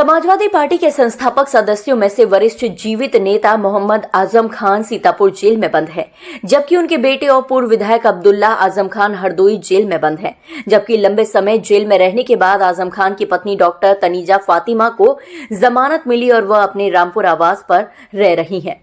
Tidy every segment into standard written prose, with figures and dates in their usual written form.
Samajwadi party के संस्थापक सदस्यों में से वरिष्ठ जीवित नेता मोहम्मद आजम खान सीतापुर जेल में बंद है, जबकि उनके बेटे और पूर्व विधायक अब्दुल्ला आजम खान हरदोई जेल में बंद हैं। जबकि लंबे समय जेल में रहने के बाद आजम खान की पत्नी डॉक्टर तनीजा फातिमा को जमानत मिली और वह अपने रामपुर आवास पर रह रही हैं।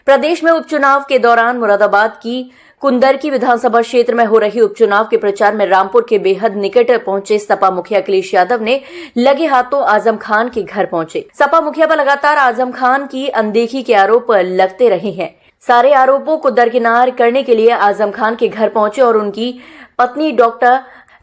प्रदेश में उपचुनाव के दौरान मुरादाबाद की कुंदरकी विधानसभा क्षेत्र में हो रही उपचुनाव के प्रचार में रामपुर के बेहद निकट पहुंचे सपा मुखिया अखिलेश यादव ने लगे हाथों आजम खान के घर पहुंचे। सपा मुखिया पर लगातार आजम खान की अनदेखी के आरोप लगते रहे हैं। सारे आरोपों को दरकिनार करने के लिए आजम खान के घर पहुंचे और उनकी पत्नी डॉक्टर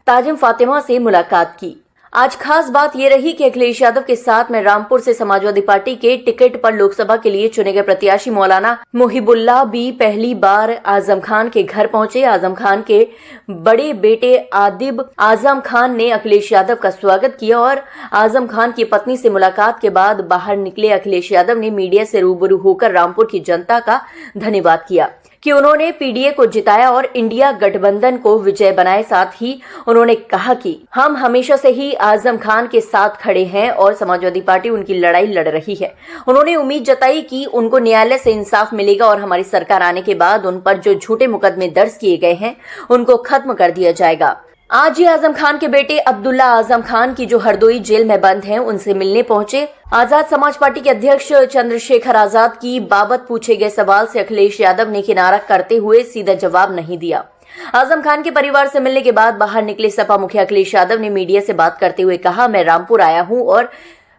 ताजिम फातिमा से मुलाकात की। आज खास बात ये रही कि अखिलेश यादव के साथ में रामपुर से समाजवादी पार्टी के टिकट पर लोकसभा के लिए चुने गए प्रत्याशी मौलाना मोहिबुल्लाह भी पहली बार आजम खान के घर पहुंचे। आजम खान के बड़े बेटे आदिब आजम खान ने अखिलेश यादव का स्वागत किया और आजम खान की पत्नी से मुलाकात के बाद बाहर निकले अखिलेश यादव ने मीडिया से रूबरू होकर रामपुर की जनता का धन्यवाद किया कि उन्होंने पीडीए को जिताया और इंडिया गठबंधन को विजय बनाए। साथ ही उन्होंने कहा कि हम हमेशा से ही आजम खान के साथ खड़े हैं और समाजवादी पार्टी उनकी लड़ाई लड़ रही है। उन्होंने उम्मीद जताई कि उनको न्यायालय से इंसाफ मिलेगा और हमारी सरकार आने के बाद उन पर जो झूठे मुकदमे दर्ज किए गए हैं उनको खत्म कर दिया जाएगा। आज ही आजम खान के बेटे अब्दुल्ला आजम खान की जो हरदोई जेल में बंद हैं उनसे मिलने पहुंचे। आजाद समाज पार्टी के अध्यक्ष चंद्रशेखर आजाद की बाबत पूछे गए सवाल से अखिलेश यादव ने किनारा करते हुए सीधा जवाब नहीं दिया। आजम खान के परिवार से मिलने के बाद बाहर निकले सपा मुखिया अखिलेश यादव ने मीडिया से बात करते हुए कहा, मैं रामपुर आया हूं और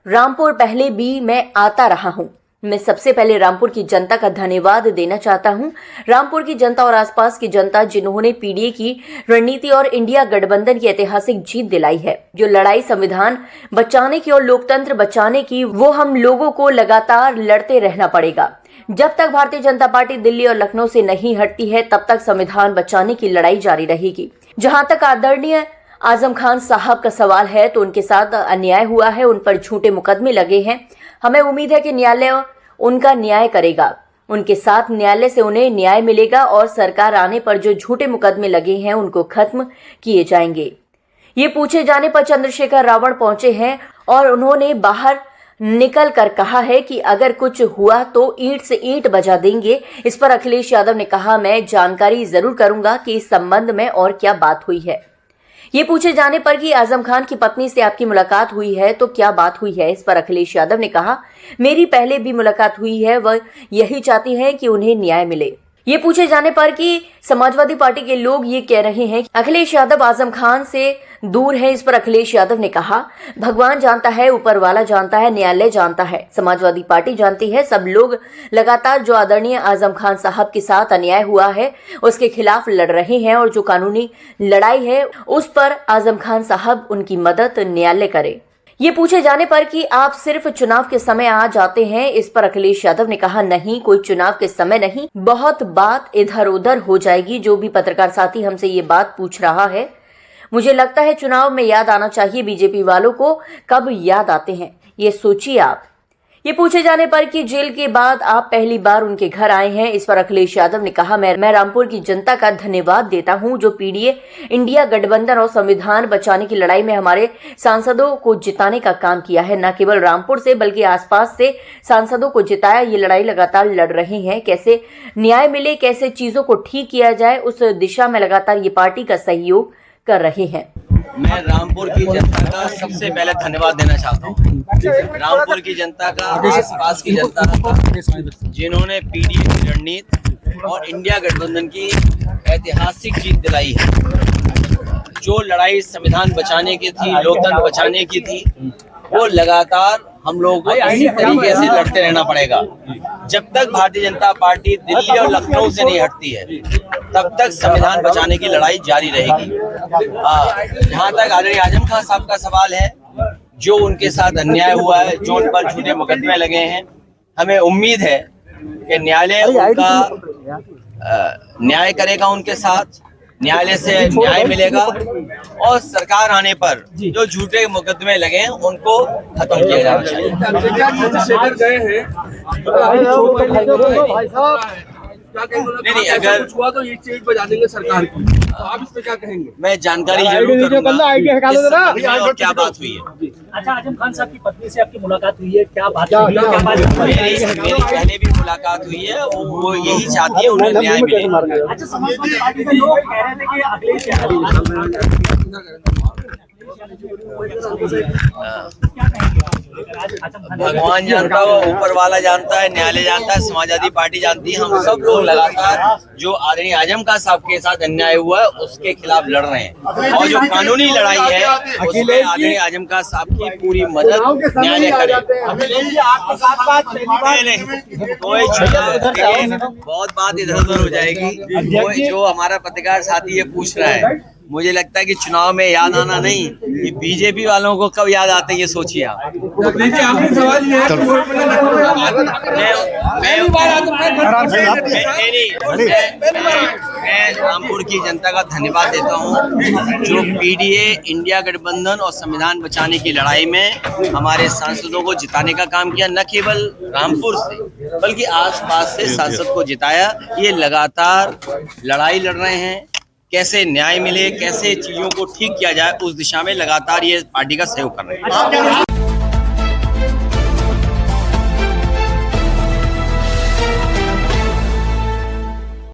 रामपुर पहले भी मैं आता रहा हूं। मैं सबसे पहले रामपुर की जनता का धन्यवाद देना चाहता हूं। रामपुर की जनता और आसपास की जनता जिन्होंने पीडीए की रणनीति और इंडिया गठबंधन की ऐतिहासिक जीत दिलाई है। जो लड़ाई संविधान बचाने की और लोकतंत्र बचाने की, वो हम लोगों को लगातार लड़ते रहना पड़ेगा। जब तक भारतीय जनता पार्टी दिल्ली और लखनऊ से नहीं हटती है तब तक संविधान बचाने की लड़ाई जारी रहेगी। जहां तक आदरणीय आजम खान साहब का सवाल है तो उनके साथ अन्याय हुआ है, उन पर झूठे मुकदमे लगे हैं। हमें उम्मीद है कि न्यायालय उनका न्याय करेगा, उनके साथ न्यायालय से उन्हें न्याय मिलेगा और सरकार आने पर जो झूठे मुकदमे लगे हैं उनको खत्म किए जाएंगे। ये पूछे जाने पर चंद्रशेखर रावण पहुंचे हैं और उन्होंने बाहर निकल कर कहा है कि अगर कुछ हुआ तो ईंट से ईंट बजा देंगे। इस पर अखिलेश यादव ने कहा, मैं जानकारी जरूर करूंगा कि इस संबंध में और क्या बात हुई है। ये पूछे जाने पर कि आजम खान की पत्नी से आपकी मुलाकात हुई है तो क्या बात हुई है, इस पर अखिलेश यादव ने कहा, मेरी पहले भी मुलाकात हुई है, वह यही चाहती हैं कि उन्हें न्याय मिले। ये पूछे जाने पर कि समाजवादी पार्टी के लोग ये कह रहे हैं कि अखिलेश यादव आजम खान से दूर है, इस पर अखिलेश यादव ने कहा, भगवान जानता है, ऊपर वाला जानता है, न्यायालय जानता है, समाजवादी पार्टी जानती है। सब लोग लगातार जो आदरणीय आजम खान साहब के साथ अन्याय हुआ है उसके खिलाफ लड़ रहे हैं और जो कानूनी लड़ाई है उस पर आजम खान साहब उनकी मदद न्यायालय करे। ये पूछे जाने पर कि आप सिर्फ चुनाव के समय आ जाते हैं, इस पर अखिलेश यादव ने कहा, नहीं, कोई चुनाव के समय नहीं, बहुत बात इधर उधर हो जाएगी। जो भी पत्रकार साथी हमसे ये बात पूछ रहा है, मुझे लगता है चुनाव में याद आना चाहिए। बीजेपी वालों को कब याद आते हैं ये सोचिए आप। ये पूछे जाने पर कि जेल के बाद आप पहली बार उनके घर आए हैं, इस पर अखिलेश यादव ने कहा, मैं रामपुर की जनता का धन्यवाद देता हूं जो पीडीए इंडिया गठबंधन और संविधान बचाने की लड़ाई में हमारे सांसदों को जिताने का काम किया है। न केवल रामपुर से बल्कि आसपास से सांसदों को जिताया। ये लड़ाई लगातार लड़ रहे हैं, कैसे न्याय मिले, कैसे चीजों को ठीक किया जाए, उस दिशा में लगातार ये पार्टी का सहयोग कर रहे हैं। मैं रामपुर की जनता का सबसे पहले धन्यवाद देना चाहता हूँ। रामपुर की जनता का, आसपास की जनता का, जिन्होंने पीडीए की रणनीति और इंडिया गठबंधन की ऐतिहासिक जीत दिलाई है। जो लड़ाई संविधान बचाने की थी, लोकतंत्र बचाने की थी, वो लगातार हम लोगों को इसी तरीके से लड़ते रहना पड़ेगा। जब तक भारतीय जनता पार्टी दिल्ली और लखनऊ से नहीं हटती है तब तक संविधान बचाने की लड़ाई जारी रहेगी। जहाँ तक आदरणीय आजम खान साहब का सवाल है, जो उनके साथ अन्याय हुआ है, जो उन पर झूठे मुकदमे लगे हैं, हमें उम्मीद है कि न्यायालय उनका न्याय करेगा, उनके साथ न्यायालय से न्याय मिलेगा और सरकार आने पर जो झूठे मुकदमे लगे हैं उनको खत्म किया जाना चाहिए। क्या कहेंगे? नहीं, अगर कुछ हुआ तो ये चीज बजा देंगे सरकार की, तो आप इस पे क्या कहेंगे? मैं जानकारी जरूर करूंगा इस संबंध में और क्या बात हुई है। अच्छा, आजम खान साहब की पत्नी से आपकी मुलाकात हुई है, क्या बात हुई है? क्या बात हुई है? मेरी पहले भी मुलाकात हुई है, वो यही चाहती है उन्हें न्याय मिले। अच्छा, समाजवादी पार्टी के लोग कह रहे थे कि अखिलेश यादव भगवान जानता है, ऊपर वाला जानता है, न्यायालय जानता है, समाजवादी पार्टी जानती है, हम सब लोग लगातार जो आदरणीय आजम खान साहब के साथ अन्याय हुआ है उसके खिलाफ लड़ रहे हैं, और जो कानूनी लड़ाई है उसमें आदरणीय आजम खान साहब की पूरी मदद न्यायालय करे। कोई बहुत बात इधर उधर हो जाएगी। जो हमारा पत्रकार साथी ये पूछ रहा है, मुझे लगता है कि चुनाव में याद आना नहीं, ये बीजेपी वालों को कब याद आते हैं ये सोचिए आप। आखिरी सवाल ये है मैं रामपुर की जनता का धन्यवाद देता हूँ जो पीडीए इंडिया गठबंधन और संविधान बचाने की लड़ाई में हमारे सांसदों को जिताने का काम किया, न केवल रामपुर से बल्कि आसपास से सांसद को जिताया। ये लगातार लड़ाई लड़ रहे हैं, कैसे न्याय मिले, कैसे चीजों को ठीक किया जाए, उस दिशा में लगातार ये पार्टी का सहयोग कर रहे हैं।